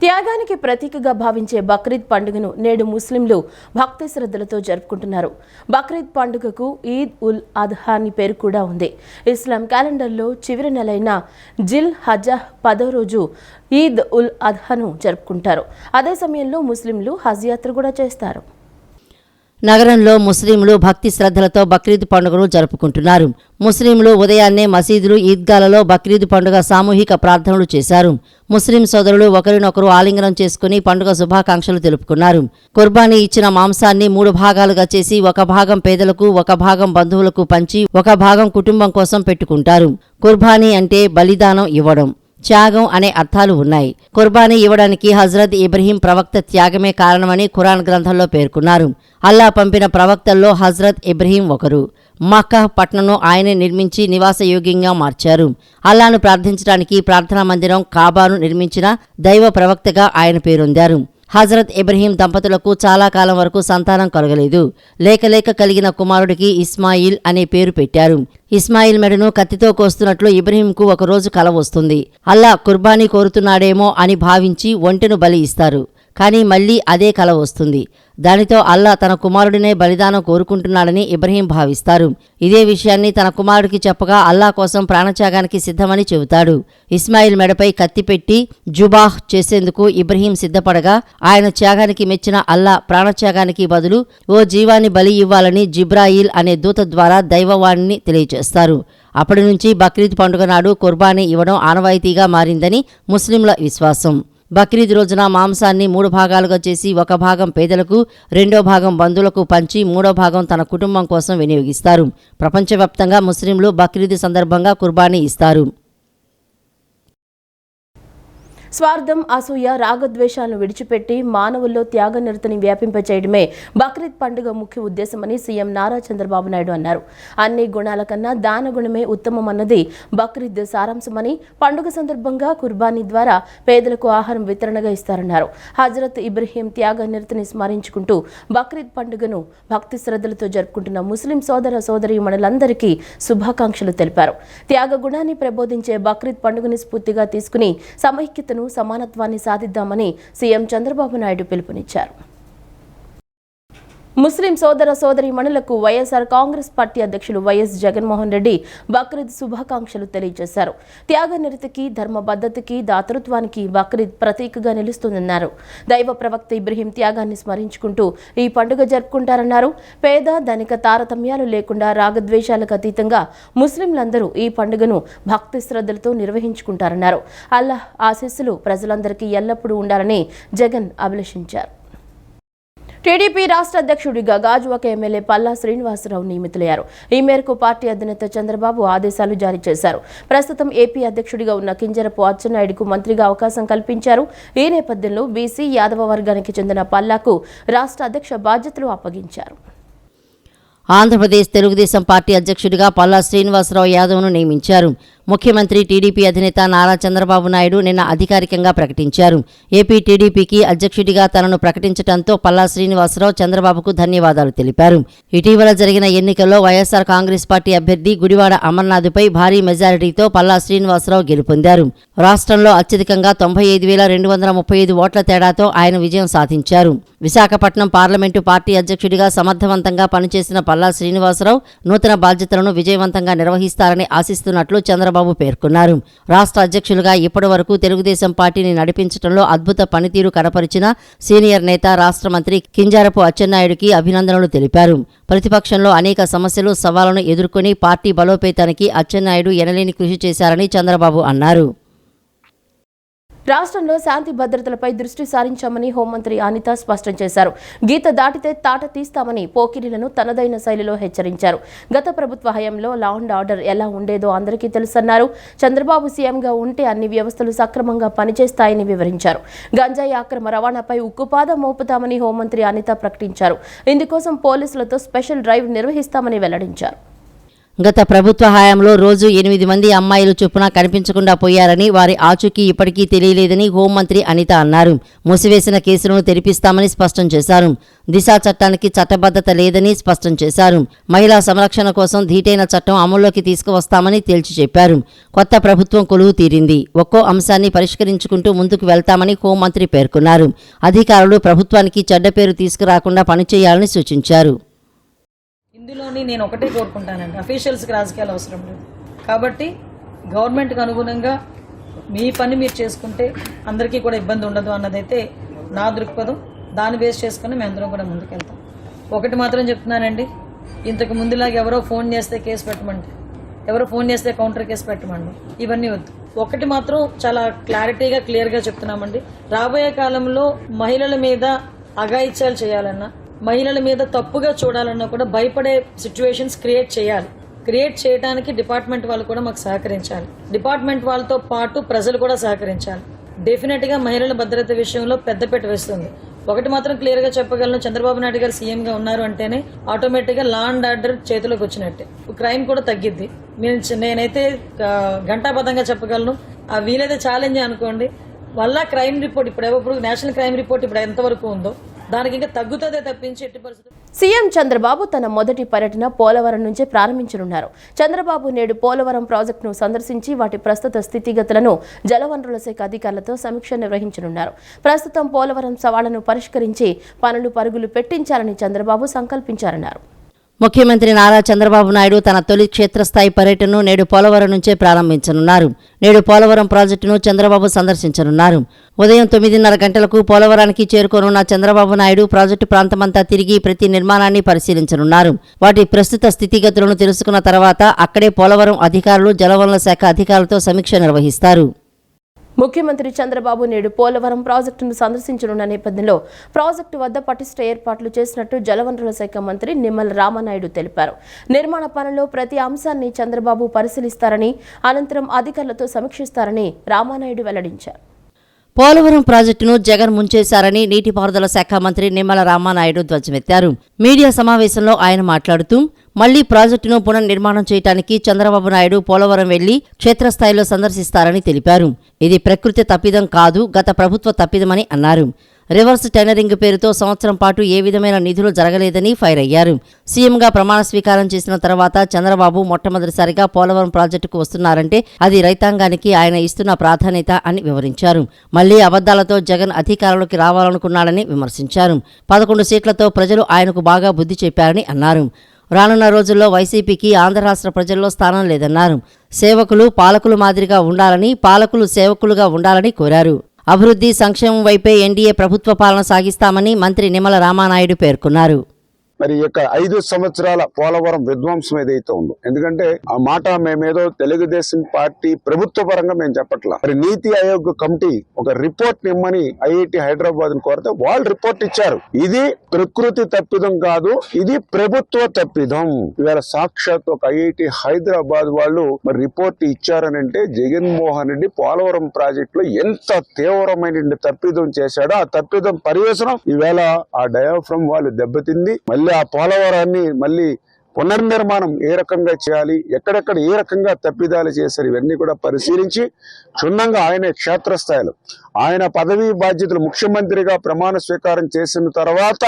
త్యాగానికి ప్రతీకగా భావించే బక్రీద్ పండుగను నేడు ముస్లింలు భక్తి శ్రద్ధలతో జరుపుకుంటున్నారు. బక్రీద్ పండుగకు ఈద్ ఉల్ అద్హా అని పేరు కూడా ఉంది. ఇస్లాం క్యాలెండర్లో చివరి నెలైన జిల్ హజ్జా 10వ రోజు ఈద్ ఉల్ అద్హాను జరుపుకుంటారు. అదే సమయంలో ముస్లింలు హజ్ యాత్ర కూడా చేస్తారు. నగరంలో ముస్లింలు భక్తి శ్రద్ధలతో బక్రీద్ పండుగను జరుపుకుంటున్నారు. ముస్లింలు ఉదయాన్నే మసీదులు, ఈద్గాలలో బక్రీద్ పండుగ సామూహిక ప్రార్థనలు చేశారు. ముస్లిం సోదరులు ఒకరినొకరు ఆలింగనం చేసుకుని పండుగ శుభాకాంక్షలు తెలుపుకున్నారు. కుర్బానీ ఇచ్చిన మాంసాన్ని 3 భాగాలుగా చేసి ఒక భాగం పేదలకు, ఒక భాగం బంధువులకు పంచి ఒక భాగం కుటుంబం కోసం పెట్టుకుంటారు. కుర్బానీ అంటే బలిదానం ఇవ్వడం, త్యాగం అనే అర్థాలు ఉన్నాయి. కుర్బానీ ఇవ్వడానికి హజ్రత్ ఇబ్రహీం ప్రవక్త త్యాగమే కారణమని ఖురాన్ గ్రంథంలో పేర్కొన్నారు. అల్లా పంపిన ప్రవక్తల్లో హజ్రత్ ఇబ్రహీం ఒకరు. మక్కా పట్టణంను ఆయనే నిర్మించి నివాసయోగ్యంగా మార్చారు. అల్లాను ప్రార్థించడానికి ప్రార్థనా మందిరం కాబాను నిర్మించిన దైవ ప్రవక్తగా ఆయన పేరొందారు. హజరత్ ఇబ్రహీం దంపతులకు చాలా కాలం వరకు సంతానం కలగలేదు. లేక కలిగిన కుమారుడికి ఇస్మాయిల్ అనే పేరు పెట్టారు. ఇస్మాయిల్ మెడను కత్తితో కోస్తున్నట్లు ఇబ్రహీంకు ఒకరోజు కల వస్తుంది. అల్లా కుర్బానీ కోరుతున్నాడేమో అని భావించి ఒంటెను బలి ఇస్తారు. కానీ మళ్లీ అదే కల వస్తుంది. దానితో అల్లా తన కుమారుడినే బలిదానం కోరుకుంటున్నాడని ఇబ్రహీం భావిస్తారు. ఇదే విషయాన్ని తన కుమారుడికి చెప్పగా అల్లా కోసం ప్రాణత్యాగానికి సిద్ధమని చెబుతాడు. ఇస్మాయిల్ మెడపై కత్తి పెట్టి జుబాహ్ చేసేందుకు ఇబ్రహీం సిద్ధపడగా ఆయన త్యాగానికి మెచ్చిన అల్లా ప్రాణత్యాగానికి బదులు ఓ జీవాన్ని బలి ఇవ్వాలని జిబ్రాయిల్ అనే దూత ద్వారా దైవవాణిని తెలియజేస్తారు. అప్పటి నుంచి బక్రీద్ పండుగ నాడు కుర్బానీ ఇవ్వడం ఆనవాయితీగా మారిందని ముస్లింల విశ్వాసం. బక్రీద్ రోజున మాంసాన్ని 3 భాగాలుగా చేసి ఒక భాగం పేదలకు, 2వ భాగం బంధువులకు పంచి 3వ భాగం తన కుటుంబం కోసం వినియోగిస్తారు. ప్రపంచవ్యాప్తంగా ముస్లింలు బక్రీద్ సందర్భంగా కుర్బానీ ఇస్తారు. స్వార్థం, అసూయ, రాగద్వేషాలను విడిచిపెట్టి మానవుల్లో త్యాగనిరతిని వ్యాపింపచేయడమే బక్రీద్ పండుగ ముఖ్య ఉద్దేశమని సీఎం నారా చంద్రబాబు నాయుడు అన్నారు. అన్ని గుణాల కన్నా దాన గుణమే ఉత్తమమన్నది బక్రీద్ సారాంశమని, పండుగ సందర్భంగా కుర్బానీ ద్వారా పేదలకు ఆహారం వితరణగా ఇస్తారన్నారు. హజరత్ ఇబ్రహీం త్యాగనిరతిని స్మరించుకుంటూ బక్రీద్ పండుగను భక్తి శ్రద్ధలతో జరుపుకుంటున్న ముస్లిం సోదర సోదరీమణులందరికీ శుభాకాంక్షలు తెలిపారు. త్యాగ గుణాన్ని ప్రబోధించే బక్రీద్ పండుగని స్ఫూర్తిగా తీసుకుని సమైక్యతను, సమానత్వాన్ని సాధిద్దామని సీఎం చంద్రబాబు నాయుడు పిలుపునిచ్చారు. ముస్లిం సోదర సోదరీమణులకు వైఎస్ఆర్ కాంగ్రెస్ పార్టీ అధ్యక్షులు వైఎస్ జగన్మోహన్ రెడ్డి బక్రీద్ శుభాకాంక్షలు తెలియజేశారు. త్యాగనిరతికి, ధర్మబద్ధతకి, దాతృత్వానికి బక్రీద్ ప్రతీకగా నిలుస్తుందన్నారు. దైవ ప్రవక్త ఇబ్రహీం త్యాగాన్ని స్మరించుకుంటూ ఈ పండుగ జరుపుకుంటారన్నారు. పేద ధనిక తారతమ్యాలు లేకుండా రాగద్వేషాలకు అతీతంగా ముస్లింలందరూ ఈ పండుగను భక్తి శ్రద్ధలతో నిర్వహించుకుంటారన్నారు. అల్లాహ్ ఆశీస్సులు ప్రజలందరికీ ఎల్లప్పుడూ ఉండాలని జగన్ అభిలషించారు. టీడీపీ రాష్ట్ర అధ్యక్షుడిగా గాజువాక ఎమ్మెల్యే పల్లా శ్రీనివాసరావు నియమితులయ్యారు. ఈ మేరకు పార్టీ అధినేత చంద్రబాబు ఆదేశాలు జారీ చేశారు. ప్రస్తుతం ఏపీ అధ్యక్షుడిగా ఉన్న కింజరపు అచ్చెన్నాయుడుకు మంత్రిగా అవకాశం కల్పించారు. ఈ నేపథ్యంలో బీసీ, యాదవ వర్గానికి చెందిన పల్లాకు రాష్ట్ర అధ్యక్ష బాధ్యతలు అప్పగించారు. ఆంధ్రప్రదేశ్ తెలుగుదేశం పార్టీ అధ్యక్షుడిగా పల్లా శ్రీనివాసరావు యాదవ్ను నియమించారు. ముఖ్యమంత్రి, టీడీపీ అధినేత నారా చంద్రబాబు నాయుడు నిన్న అధికారికంగా ప్రకటించారు. ఏపీ టీడీపీకి అధ్యక్షుడిగా తనను ప్రకటించడంతో పల్లా శ్రీనివాసరావు చంద్రబాబుకు ధన్యవాదాలు తెలిపారు. ఇటీవల జరిగిన ఎన్నికల్లో వైఎస్ఆర్ కాంగ్రెస్ పార్టీ అభ్యర్థి గుడివాడ అమర్నాథ్పై భారీ మెజారిటీతో పల్లా శ్రీనివాసరావు గెలుపొందారు. రాష్ట్రంలో అత్యధికంగా 95,235 ఓట్ల తేడాతో ఆయన విజయం సాధించారు. విశాఖపట్నం పార్లమెంటు పార్టీ అధ్యక్షుడిగా సమర్థవంతంగా పనిచేసిన పల్లా శ్రీనివాసరావు నూతన బాధ్యతలను విజయవంతంగా నిర్వహిస్తారని ఆశిస్తున్నట్లు చంద్రబాబు పేర్కొన్నారు. రాష్ట్ర అధ్యక్షులుగా ఇప్పటి వరకు తెలుగుదేశం పార్టీని నడిపించడంలో అద్భుత పనితీరు కనపరిచిన సీనియర్ నేత, రాష్ట్ర మంత్రి కింజారపు అచ్చెన్నాయుడికి అభినందనలు తెలిపారు. ప్రతిపక్షంలో అనేక సమస్యలు, సవాళ్లను ఎదుర్కొని పార్టీ బలోపేతానికి అచ్చెన్నాయుడు ఎనలేని కృషి చేశారని చంద్రబాబు అన్నారు. రాష్ట్రంలో శాంతి భద్రతలపై దృష్టి సారించామని హోంమంత్రి అనిత స్పష్టం చేశారు. గీత దాటితే తాట తీస్తామని పోకిరీలను తనదైన శైలిలో హెచ్చరించారు. గత ప్రభుత్వ హయాంలో లా అండ్ ఆర్డర్ ఎలా ఉండేదో అందరికీ తెలుసన్నారు. చంద్రబాబు సీఎంగా ఉంటే అన్ని వ్యవస్థలు సక్రమంగా పనిచేస్తాయని వివరించారు. గంజాయి అక్రమ రవాణాపై ఉక్కుపాదం మోపుతామని హోంమంత్రి అనిత ప్రకటించారు. ఇందుకోసం పోలీసులతో స్పెషల్ డ్రైవ్ నిర్వహిస్తామని వెల్లడించారు. గత ప్రభుత్వ హయాంలో రోజు 8 మంది అమ్మాయిలు చొప్పున కనిపించకుండా పోయారని, వారి ఆచూకీ ఇప్పటికీ తెలియలేదని హోంమంత్రి అనిత అన్నారు. మూసివేసిన కేసులను తెరిపిస్తామని స్పష్టం చేశారు. దిశా చట్టానికి చట్టబద్ధత లేదని స్పష్టం చేశారు. మహిళా సంరక్షణ కోసం ధీటైన చట్టం అమల్లోకి తీసుకువస్తామని తేల్చి చెప్పారు. కొత్త ప్రభుత్వం కొలువు తీరింది. ఒక్కో అంశాన్ని పరిష్కరించుకుంటూ ముందుకు వెళ్తామని హోంమంత్రి పేర్కొన్నారు. అధికారులు ప్రభుత్వానికి చెడ్డ పేరు తీసుకురాకుండా పనిచేయాలని సూచించారు. ఇందులోని నేను ఒకటే కోరుకుంటానండి, అఫీషియల్స్కి రాజకీయాలు అవసరం లేదు. కాబట్టి గవర్నమెంట్కి అనుగుణంగా మీ పని మీరు చేసుకుంటే అందరికీ కూడా ఇబ్బంది ఉండదు అన్నదైతే నా దృక్పథం. దాన్ని బేస్ చేసుకుని మేము అందరం కూడా ముందుకెళ్తాం. ఒకటి మాత్రం చెప్తున్నానండి, ఇంతకు ముందులాగా ఎవరో ఫోన్ చేస్తే కేసు పెట్టమండి, ఎవరో ఫోన్ చేస్తే కౌంటర్ కేసు పెట్టమండి, ఇవన్నీ వద్దు. ఒకటి మాత్రం చాలా క్లారిటీగా క్లియర్గా చెప్తున్నామండి, రాబోయే కాలంలో మహిళల మీద అఘాయిత్యాలు చేయాలన్నా, మహిళల మీద తప్పుగా చూడాలన్నా కూడా భయపడే సిచ్యువేషన్స్ క్రియేట్ చేయాలి. క్రియేట్ చేయడానికి డిపార్ట్మెంట్ వాళ్ళు కూడా మాకు సహకరించాలి. డిపార్ట్మెంట్ వాళ్ళతో పాటు ప్రజలు కూడా సహకరించాలి. డెఫినెట్ గా మహిళల భద్రత విషయంలో పెద్దపీట వేస్తుంది. ఒకటి మాత్రం క్లియర్ గా చెప్పగలను, చంద్రబాబు నాయుడు గారు సీఎం గా ఉన్నారు అంటేనే ఆటోమేటిక్ గా లా అండ్ ఆర్డర్ చేతిలోకి వచ్చినట్టే, క్రైమ్ కూడా తగ్గిద్ది. నేనైతే ఘంటాబద్ధంగా చెప్పగలను. ఆ వీలైతే ఛాలెంజ్ అనుకోండి, వల్ల క్రైమ్ రిపోర్ట్ ఇప్పుడు నేషనల్ క్రైమ్ రిపోర్ట్ ఇప్పుడు ఎంతవరకు ఉందో దానికి ఇంకా తగ్గుతుందే తప్పించి ఎట్టి పరిస్థితులు. సీఎం చంద్రబాబు తన మొదటి పర్యటన పోలవరం నుంచే ప్రారంభించనున్నారు. చంద్రబాబు నేడు పోలవరం ప్రాజెక్టును సందర్శించి వాటి ప్రస్తుత స్థితిగతులను జలవనరుల శాఖ అధికారులతో సమీక్ష నిర్వహించనున్నారు. ప్రస్తుతం పోలవరం సవాళ్లను పరిష్కరించి పనులు పరుగులు పెట్టించాలని చంద్రబాబు సంకల్పించారన్నారు. ముఖ్యమంత్రి నారా చంద్రబాబు నాయుడు తన తొలి క్షేత్రస్థాయి పర్యటనను నేడు పోలవరం నుంచే ప్రారంభించనున్నారు. నేడు పోలవరం ప్రాజెక్టును చంద్రబాబు సందర్శించనున్నారు. ఉదయం 9:30 గంటలకు పోలవరానికి చేరుకోనున్న చంద్రబాబు నాయుడు ప్రాజెక్టు ప్రాంతమంతా తిరిగి ప్రతి నిర్మాణాన్ని పరిశీలించనున్నారు. వాటి ప్రస్తుత స్థితిగతులను తెలుసుకున్న తర్వాత అక్కడే పోలవరం అధికారులు, జలవనరుల శాఖ అధికారులతో సమీక్ష నిర్వహిస్తారు. ముఖ్యమంత్రి చంద్రబాబు నేడు పోలవరం ప్రాజెక్టును సందర్శించనున్న నేపథ్యంలో ప్రాజెక్టు వద్ద పటిష్ట ఏర్పాట్లు చేసినట్టు జలవనరుల శాఖ మంత్రి నిమ్మల రామానాయుడు తెలిపారు. నిర్మాణ పనుల్లో ప్రతి అంశాన్ని చంద్రబాబు పరిశీలిస్తారని, అనంతరం అధికారులతో సమీక్షిస్తారని రామానాయుడు వెల్లడించారు. పోలవరం ప్రాజెక్టును జగన్ ముంచేశారని నీటిపారుదల శాఖ మంత్రి నిమ్మల రామానాయుడు ధ్వజమెత్తారు. మీడియా సమావేశంలో ఆయన మాట్లాడుతూ, మళ్లీ ప్రాజెక్టును పునర్నిర్మాణం చేయడానికి చంద్రబాబు నాయుడు పోలవరం వెళ్లి క్షేత్రస్థాయిలో సందర్శిస్తారని తెలిపారు. ఇది ప్రకృతి తప్పిదం కాదు, గత ప్రభుత్వ తప్పిదమని అన్నారు. రివర్స్ టెండరింగ్ పేరుతో సంవత్సరం పాటు ఏ విధమైన నిధులు జరగలేదని ఫైర్ అయ్యారు. సీఎంగా ప్రమాణ స్వీకారం చేసిన తర్వాత చంద్రబాబు మొట్టమొదటిసారిగా పోలవరం ప్రాజెక్టుకు వస్తున్నారంటే అది రైతాంగానికి ఆయన ఇస్తున్న ప్రాధాన్యత అని వివరించారు. మళ్లీ అబద్దాలతో జగన్ అధికారంలోకి రావాలనుకున్నాడని విమర్శించారు. 11 సీట్లతో ప్రజలు ఆయనకు బాగా బుద్ధి చెప్పారని అన్నారు. రానున్న రోజుల్లో వైసీపీకి ఆంధ్ర రాష్ట్ర ప్రజల్లో స్థానం లేదన్నారు. సేవకులు పాలకులు మాదిరిగా ఉండాలని, పాలకులు సేవకులుగా ఉండాలని కోరారు. అభివృద్ధి, సంక్షేమం వైపే ఎన్డీఏ ప్రభుత్వ పాలన సాగిస్తామని మంత్రి నిమ్మల రామానాయుడు పేర్కొన్నారు. మరి యొక్క 5 సంవత్సరాల పోలవరం విధ్వంసం ఏదైతే ఉందో, ఎందుకంటే ఆ మాట మేమేదో తెలుగుదేశం పార్టీ ప్రభుత్వ పరంగా మేము చెప్పట్లా. మరి నీతి ఆయోగ్ కమిటీ ఒక రిపోర్ట్ ఇమ్మని ఐఐటి హైదరాబాద్ కోరితే వాళ్ళు రిపోర్ట్ ఇచ్చారు. ఇది ప్రకృతి తప్పిదం కాదు, ఇది ప్రభుత్వ తప్పిదం. ఇవాళ సాక్షాత్ ఒక ఐఐటి హైదరాబాద్ వాళ్ళు మరి రిపోర్ట్ ఇచ్చారనంటే జగన్మోహన్ రెడ్డి పోలవరం ప్రాజెక్ట్ లో ఎంత తీవ్రమైన తప్పిదం చేశాడో ఆ తప్పిదం పర్యవసనం ఈవేళ ఆ డయాఫ్రమ్ వాళ్ళు దెబ్బతింది. మళ్ళీ ఆ పోలవరాన్ని మళ్ళీ పునర్నిర్మాణం ఏ రకంగా చేయాలి, ఎక్కడెక్కడ ఏ రకంగా తప్పిదాలు చేశారు, ఇవన్నీ కూడా పరిశీలించి క్షుణ్ణంగా ఆయన క్షేత్రస్థాయిలో ఆయన పదవీ బాధ్యతలు ముఖ్యమంత్రిగా ప్రమాణ స్వీకారం చేసిన తర్వాత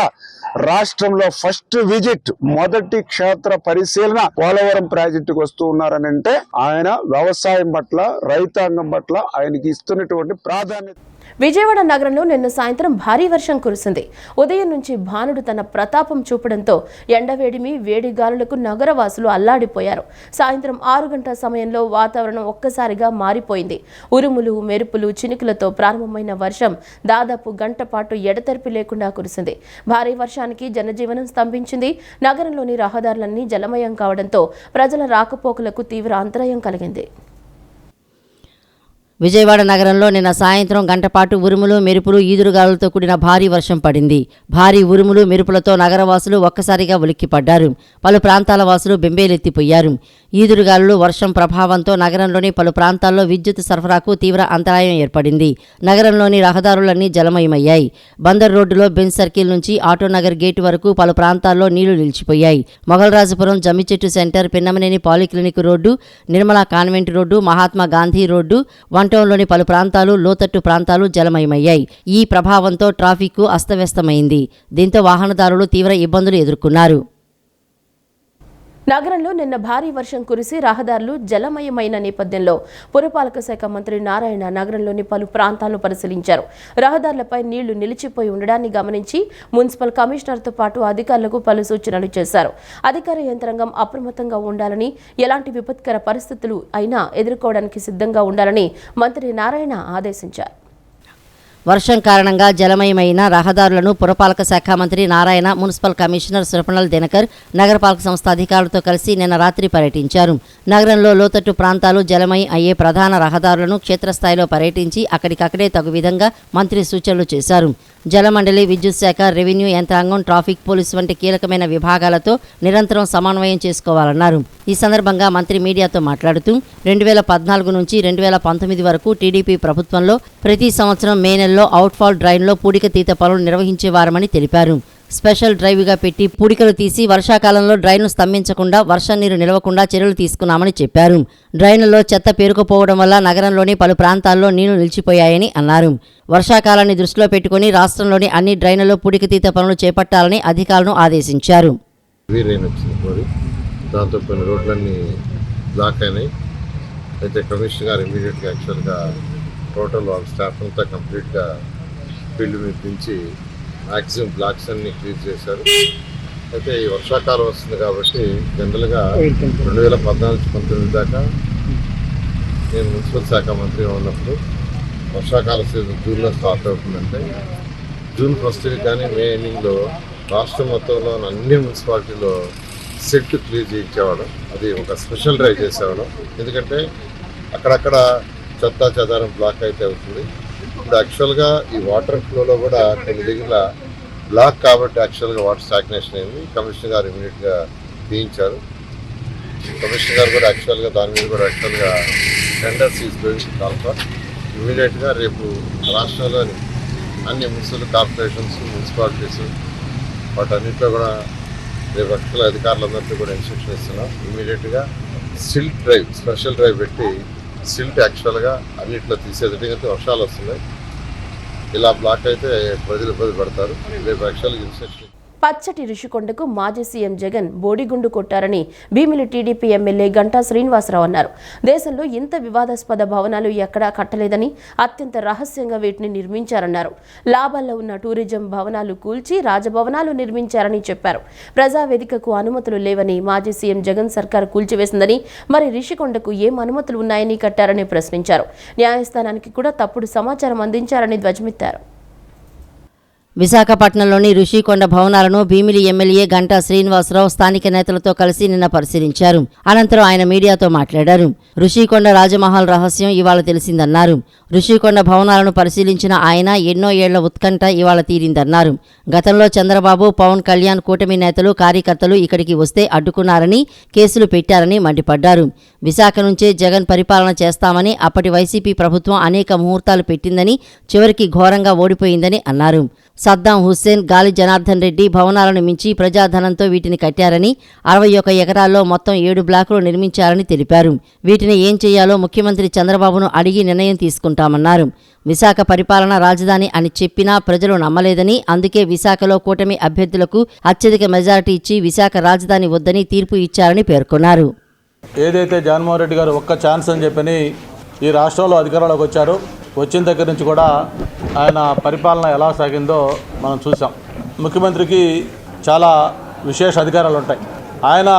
రాష్ట్రంలో ఫస్ట్ విజిట్, మొదటి క్షేత్ర పరిశీలన పోలవరం ప్రాజెక్టుకు వస్తూ ఉన్నారనంటే ఆయన వ్యవసాయం పట్ల, రైతాంగం పట్ల ఆయనకి ఇస్తున్నటువంటి ప్రాధాన్యత. విజయవాడ నగరంలో నిన్న సాయంత్రం భారీ వర్షం కురిసింది. ఉదయం నుంచి భానుడు తన ప్రతాపం చూపడంతో ఎండవేడిమి, వేడి గాలులకు నగరవాసులు అల్లాడిపోయారు. సాయంత్రం 6 గంటల సమయంలో వాతావరణం ఒక్కసారిగా మారిపోయింది. ఉరుములు, మెరుపులు, చినుకులతో ప్రారంభమైన వర్షం దాదాపు గంట పాటు ఎడతెరిపి లేకుండా కురిసింది. భారీ వర్షానికి జనజీవనం స్తంభించింది. నగరంలోని రహదారులన్నీ జలమయం కావడంతో ప్రజల రాకపోకలకు తీవ్ర అంతరాయం కలిగింది. విజయవాడ నగరంలో నిన్న సాయంత్రం గంటపాటు ఉరుములు మెరుపులు ఈదురుగాలులతో కూడిన భారీ వర్షం పడింది. భారీ ఉరుములు మెరుపులతో నగరవాసులు ఒక్కసారిగా ఉలిక్కిపడ్డారు. పలు ప్రాంతాల వాసులు బెంబేలెత్తిపోయారు. ఈదురుగాలులు వర్షం ప్రభావంతో నగరంలోని పలు ప్రాంతాల్లో విద్యుత్ సరఫరాకు తీవ్ర అంతరాయం ఏర్పడింది. నగరంలోని రహదారులన్నీ జలమయమయ్యాయి. బందర్ రోడ్డులో బెంజ్ సర్కిల్ నుంచి ఆటోనగర్ గేటు వరకు పలు ప్రాంతాల్లో నీళ్లు నిలిచిపోయాయి. Mogalrajapuram Jammichettu centre, Pinnamaneni polyclinic road, Nirmala convent road, Mahatma Gandhi road, టౌన్లోని పలు ప్రాంతాలు, లోతట్టు ప్రాంతాలు జలమయమయ్యాయి. ఈ ప్రభావంతో ట్రాఫిక్ అస్తవ్యస్తమైంది. దీంతో వాహనదారులు తీవ్ర ఇబ్బందులు ఎదుర్కొన్నారు. నగరంలో నిన్న భారీ వర్షం కురిసి రహదారులు జలమయమైన నేపథ్యంలో పురపాలక శాఖ మంత్రి నారాయణ నగరంలోని పలు ప్రాంతాలను పరిశీలించారు. రహదారులపై నీళ్లు నిలిచిపోయి ఉండడాన్ని గమనించి మున్సిపల్ కమిషనర్తో పాటు అధికారులకు పలు సూచనలు చేశారు. అధికార యంత్రాంగం అప్రమత్తంగా ఉండాలని, ఎలాంటి విపత్కర పరిస్థితులు అయినా ఎదుర్కోవడానికి సిద్ధంగా ఉండాలని మంత్రి నారాయణ ఆదేశించారు. వర్షం కారణంగా జలమయమైన రహదారులను పురపాలక శాఖ మంత్రి నారాయణ, మున్సిపల్ కమిషనర్ సురపణల్ దినకర్, నగరపాలక సంస్థ అధికారులతో కలిసి నిన్న రాత్రి పర్యటించారు. నగరంలో లోతట్టు ప్రాంతాలు జలమయం అయ్యే ప్రధాన రహదారులను క్షేత్రస్థాయిలో పర్యటించి అక్కడికక్కడే తగు విధంగా మంత్రి సూచనలు చేశారు. జలమండలి, విద్యుత్ శాఖ, రెవెన్యూ యంత్రాంగం, ట్రాఫిక్ పోలీసు వంటి కీలకమైన విభాగాలతో నిరంతరం సమన్వయం చేసుకోవాలన్నారు. ఈ సందర్భంగా మంత్రి మీడియాతో మాట్లాడుతూ 2014 నుంచి 2019 వరకు టీడీపీ ప్రభుత్వంలో ప్రతి సంవత్సరం మే నెలలో అవుట్ఫాల్ డ్రైన్లో పూడిక తీత పనులు నిర్వహించేవారమని తెలిపారు. స్పెషల్ డ్రైవ్గా పెట్టి పూడికలు తీసి వర్షాకాలంలో డ్రైన్ను స్తంభించకుండా, వర్షం నీరు నిలవకుండా చర్యలు తీసుకున్నామని చెప్పారు. డ్రైన్లలో చెత్త పేరుకుపోవడం వల్ల నగరంలోని పలు ప్రాంతాల్లో నీళ్లు నిలిచిపోయాయని అన్నారు. వర్షాకాలాన్ని దృష్టిలో పెట్టుకుని రాష్ట్రంలోని అన్ని డ్రైన్లలో పూడికతీత పనులు చేపట్టాలని అధికారులను ఆదేశించారు. దాంతో కొన్ని రోడ్లన్నీ బ్లాక్ అయినాయి. అయితే కమిషనర్ గారు ఇమీడియట్గా యాక్చువల్గా టోటల్ వాళ్ళ స్టాఫ్ అంతా కంప్లీట్గా ఫీల్డ్ మీద దించి మ్యాక్సిమం బ్లాక్స్ అన్ని క్లియర్ చేశారు. అయితే ఈ వర్షాకాలం వస్తుంది కాబట్టి జనరల్గా 2014-19 దాకా నేను మున్సిపల్ శాఖ మంత్రిగా ఉన్నప్పుడు వర్షాకాల సీజన్ జూన్లో స్టార్ట్ అవుతుందంటే జూన్ 1st కానీ మే ఎండింగ్లో రాష్ట్రం మొత్తంలో అన్ని మున్సిపాలిటీలో సెట్ క్లియర్ చేయించేవాడు. అది ఒక స్పెషల్ డ్రైవ్ చేసేవాడు. ఎందుకంటే అక్కడక్కడ చెత్త చెదారం బ్లాక్ అయితే అవుతుంది. ఇప్పుడు యాక్చువల్గా ఈ వాటర్ ఫ్లోలో కూడా కొన్ని దగ్గర బ్లాక్ కాబట్టి యాక్చువల్గా వాటర్ స్టాగ్నేషన్ అయింది. కమిషనర్ గారు ఇమీడియట్గా తీయించారు. కమిషనర్ గారు కూడా యాక్చువల్గా దాని మీద కూడా యాక్చువల్గా టెండర్స్ కాల్ప ఇమీడియట్గా రేపు రాష్ట్రంలోని అన్ని మున్సిపల్ కార్పొరేషన్స్, మున్సిపాలిటీస్ వాటన్నింటిలో కూడా రేపు యాక్చువల్గా అధికారులందరికీ కూడా ఇన్స్ట్రక్షన్ ఇస్తున్నాం. ఇమీడియట్గా సిల్ట్ డ్రైవ్, స్పెషల్ డ్రైవ్ పెట్టి సిల్ట్ యాక్చువల్గా అన్నింటిలో తీసేది. ఎందుకంటే వర్షాలు వస్తున్నాయి, ఇలా బ్లాక్ అయితే ప్రజలు ఇబ్బంది పడతారు. రేపు యాక్చువల్గా ఇన్స్ట్రక్షన్. పచ్చటి ఋషికొండకు మాజీ సీఎం జగన్ బోడిగుండు కొట్టారని భీమిలి టీడీపీ ఎమ్మెల్యే గంటా శ్రీనివాసరావు అన్నారు. దేశంలో ఇంత వివాదాస్పద భవనాలు ఎక్కడా కట్టలేదని, అత్యంత రహస్యంగా వీటిని నిర్మించారన్నారు. లాభాల్లో ఉన్న టూరిజం భవనాలు కూల్చి రాజభవనాలు నిర్మించారని చెప్పారు. ప్రజావేదికకు అనుమతులు లేవని మాజీ సీఎం జగన్ సర్కారు కూల్చివేసిందని, మరి ఋషికొండకు ఏం అనుమతులు ఉన్నాయని కట్టారని ప్రశ్నించారు. న్యాయస్థానానికి కూడా తప్పుడు సమాచారం అందించారని ధ్వజమెత్తారు. విశాఖపట్నంలోని ఋషికొండ భవనాలను భీమిలి ఎమ్మెల్యే గంటా శ్రీనివాసరావు స్థానిక నేతలతో కలిసి నిన్న పరిశీలించారు. అనంతరం ఆయన మీడియాతో మాట్లాడారు. ఋషికొండ రాజమహల్ రహస్యం ఇవాళ తెలిసిందన్నారు. ఋషికొండ భవనాలను పరిశీలించిన ఆయన ఎన్నో ఏళ్ల ఉత్కంఠ ఇవాళ తీరిందన్నారు. గతంలో చంద్రబాబు, పవన్ కళ్యాణ్ కూటమి నేతలు, కార్యకర్తలు ఇక్కడికి వస్తే అడ్డుకున్నారని, కేసులు పెట్టారని మండిపడ్డారు. విశాఖ నుంచే జగన్ పరిపాలన చేస్తామని అప్పటి వైసీపీ ప్రభుత్వం అనేక ముహూర్తాలు పెట్టిందని, చివరికి ఘోరంగా ఓడిపోయిందని అన్నారు. సద్దాం హుస్సేన్, గాలి జనార్దన్ రెడ్డి భవనాలను మించి ప్రజాధనంతో వీటిని కట్టారని, 61 ఎకరాల్లో మొత్తం 7 బ్లాకులు నిర్మించారని తెలిపారు. వీటిని ఏం చేయాలో ముఖ్యమంత్రి చంద్రబాబును అడిగి నిర్ణయం తీసుకుంటామన్నారు. విశాఖ పరిపాలన రాజధాని అని చెప్పినా ప్రజలు నమ్మలేదని, అందుకే విశాఖలో కూటమి అభ్యర్థులకు అత్యధిక మెజారిటీ ఇచ్చి విశాఖ రాజధాని వద్దని తీర్పు ఇచ్చారని పేర్కొన్నారు. ఏదైతే జగన్మోహన్ రెడ్డి గారు ఒక్క ఛాన్స్ అని చెప్పని ఈ రాష్ట్రంలో అధికారంలోకి వచ్చారు, వచ్చిన దగ్గర నుంచి కూడా ఆయన పరిపాలన ఎలా సాగిందో మనం చూసాం. ముఖ్యమంత్రికి చాలా విశేష అధికారాలు ఉంటాయి. ఆయన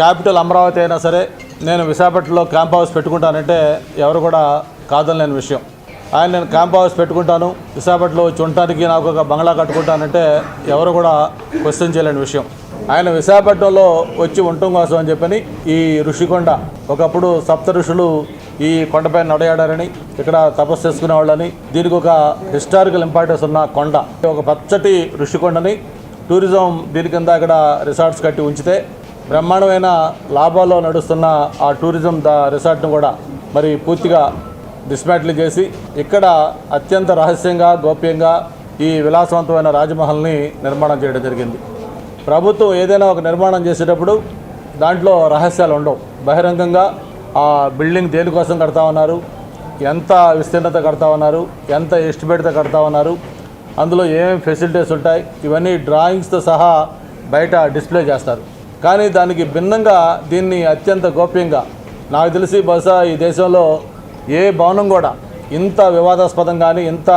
క్యాపిటల్ అమరావతి అయినా సరే నేను విశాఖపట్నంలో క్యాంప్ హౌస్ పెట్టుకుంటానంటే ఎవరు కూడా కాదనలేని విషయం. నేను క్యాంప్ హౌస్ పెట్టుకుంటాను, విశాఖపట్నంలో వచ్చి ఉండటానికి నాకు ఒక బంగ్లా కట్టుకుంటానంటే ఎవరు కూడా క్వశ్చన్ చేయలేని విషయం. ఆయన విశాఖపట్నంలో వచ్చి ఉండటం కోసం అని చెప్పని ఈ ఋషికొండ, ఒకప్పుడు సప్త ఋషులు ఈ కొండపై నడయాడారని, ఇక్కడ తపస్సు చేసుకునే వాళ్ళని, దీనికి ఒక హిస్టారికల్ ఇంపార్టెన్స్ ఉన్న కొండ, ఒక పచ్చటి ఋషికొండని టూరిజం దీని కింద ఇక్కడ రిసార్ట్స్ కట్టి ఉంచితే బ్రహ్మాండమైన లాభాల్లో నడుస్తున్న ఆ టూరిజం రిసార్ట్ను కూడా మరి పూర్తిగా డిస్మాంటిల్ చేసి ఇక్కడ అత్యంత రహస్యంగా గోప్యంగా ఈ విలాసవంతమైన రాజమహల్ని నిర్మాణం చేయడం జరిగింది. ప్రభుత్వం ఏదైనా ఒక నిర్మాణం చేసేటప్పుడు దాంట్లో రహస్యాలు ఉండవు. బహిరంగంగా ఆ బిల్డింగ్ దేనికోసం కడతా ఉన్నారు, ఎంత విస్తీర్ణత కడతా ఉన్నారు, ఎంత ఎస్టిమేట్తో కడతా ఉన్నారు, అందులో ఏమేమి ఫెసిలిటీస్ ఉంటాయి, ఇవన్నీ డ్రాయింగ్స్తో సహా బయట డిస్ప్లే చేస్తారు. కానీ దానికి భిన్నంగా దీన్ని అత్యంత గోప్యంగా, నాకు తెలిసి బహుశా ఈ దేశంలో ఏ భవనం కూడా ఇంత వివాదాస్పదం కానీ ఇంత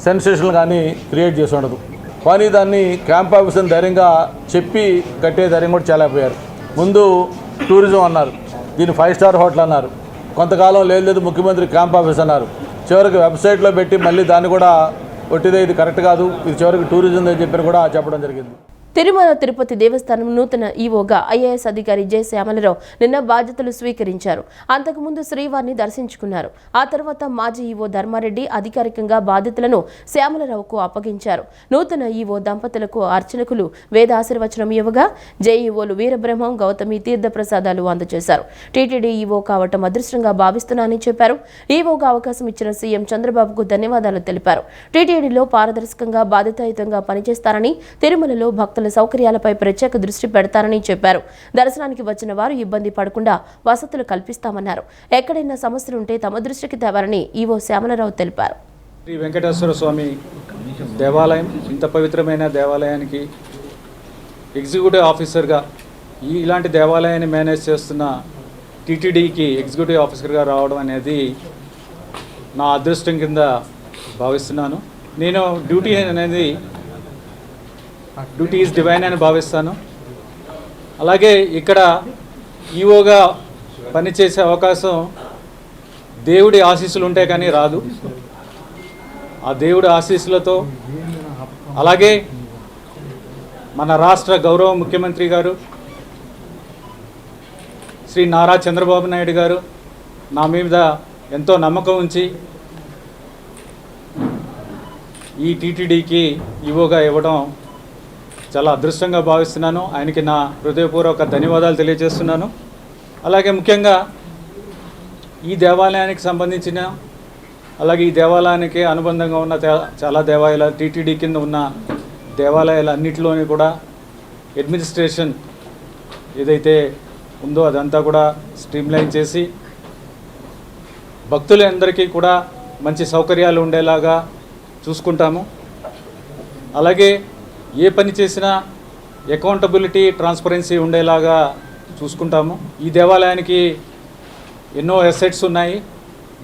సెన్సేషన్ కానీ క్రియేట్ చేసి ఉండదు. కానీ దాన్ని క్యాంప్ ఆఫీసర్ని ధైర్యంగా చెప్పి కట్టే ధైర్యం కూడా చేయలేకపోయారు. ముందు టూరిజం అన్నారు, దీన్ని 5 స్టార్ హోటల్ అన్నారు, కొంతకాలం లేదు ముఖ్యమంత్రి క్యాంప్ ఆఫీస్ అన్నారు, చివరికి వెబ్సైట్లో పెట్టి మళ్ళీ దాన్ని కూడా ఒట్టిదే ఇది కరెక్ట్ కాదు, ఇది చివరికి టూరిజం అని చెప్పి కూడా చెప్పడం జరిగింది. తిరుమల తిరుపతి దేవస్థానం నూతన ఈవోగా ఐఏఎస్ అధికారి జె శ్యామలరావు నిన్న బాధ్యతలు స్వీకరించారు. అంతకుముందు శ్రీవారిని దర్శించుకున్నారు. ఆ తర్వాత మాజీ ఈవో ధర్మారెడ్డి అధికారికంగా బాధ్యతలను శ్యామలరావుకు అప్పగించారు. నూతన ఈవో దంపతులకు అర్చకులు వేద ఆశీర్వచనం ఇవ్వగా జేఈఓలు వీరబ్రహ్మం, గౌతమి తీర్థప్రసాదాలు అందజేశారు. టీటీడీ ఈవో కావటం అదృష్టంగా భావిస్తున్నానని చెప్పారు. ఈవోగా అవకాశం ఇచ్చిన సీఎం చంద్రబాబుకు ధన్యవాదాలు తెలిపారు. టీటీడీలో పారదర్శకంగా బాధ్యతాయుతంగా పనిచేస్తారని, తిరుమలలో భక్తుల సౌకర్యాలపై ప్రత్యేక దృష్టి పెడతారని చెప్పారు. దర్శనానికి వచ్చిన వారు ఇబ్బంది పడకుండా వసతులు కల్పిస్తామన్నారు. ఎక్కడైనా సమస్యలుంటే తమ దృష్టికి తేవాలని ఈవో శ్యామలరావు తెలిపారు. శ్రీ వెంకటేశ్వర స్వామి దేవాలయం, ఇంత పవిత్రమైన దేవాలయానికి ఎగ్జిక్యూటివ్ ఆఫీసర్గా ఇలాంటి దేవాలయాన్ని మేనేజ్ చేస్తున్న టీటీడీకి ఎగ్జిక్యూటివ్ ఆఫీసర్గా రావడం అనేది నా అదృష్టం కింద భావిస్తున్నాను. నేను డ్యూటీ ఈజ్ డివైన్ అని భావిస్తాను. అలాగే ఇక్కడ ఈవోగా పనిచేసే అవకాశం దేవుడి ఆశీస్సులు ఉంటే కానీ రాదు. ఆ దేవుడి ఆశీస్సులతో, అలాగే మన రాష్ట్ర గౌరవ ముఖ్యమంత్రి గారు శ్రీ నారా చంద్రబాబు నాయుడు గారు నా మీద ఎంతో నమ్మకం ఉంచి ఈ టీటీడీకి ఈవోగా ఇవ్వడం చాలా అదృష్టంగా భావిస్తున్నాను. ఆయనకి నా హృదయపూర్వక ధన్యవాదాలు తెలియజేస్తున్నాను. అలాగే ముఖ్యంగా ఈ దేవాలయానికి సంబంధించిన, అలాగే ఈ దేవాలయానికి అనుబంధంగా ఉన్న చాలా దేవాలయాలు, టీటీడీ కింద ఉన్న దేవాలయాలు అన్నింటిలోని కూడా అడ్మినిస్ట్రేషన్ ఏదైతే ఉందో అదంతా కూడా స్ట్రీమ్లైన్ చేసి భక్తులందరికీ కూడా మంచి సౌకర్యాలు ఉండేలాగా చూసుకుంటాము. అలాగే ఏ పని చేసినా అకౌంటబిలిటీ, ట్రాన్స్పరెన్సీ ఉండేలాగా చూసుకుంటాము. ఈ దేవాలయానికి ఎన్నో అసెట్స్ ఉన్నాయి.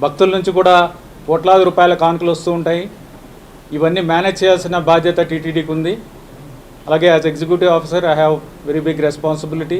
భక్తుల నుంచి కూడా కోట్లాది రూపాయల కానుకలు వస్తూ ఉంటాయి. ఇవన్నీ మేనేజ్ చేయాల్సిన బాధ్యత టీటీడీకి ఉంది. అలాగే as executive officer I have very big responsibility.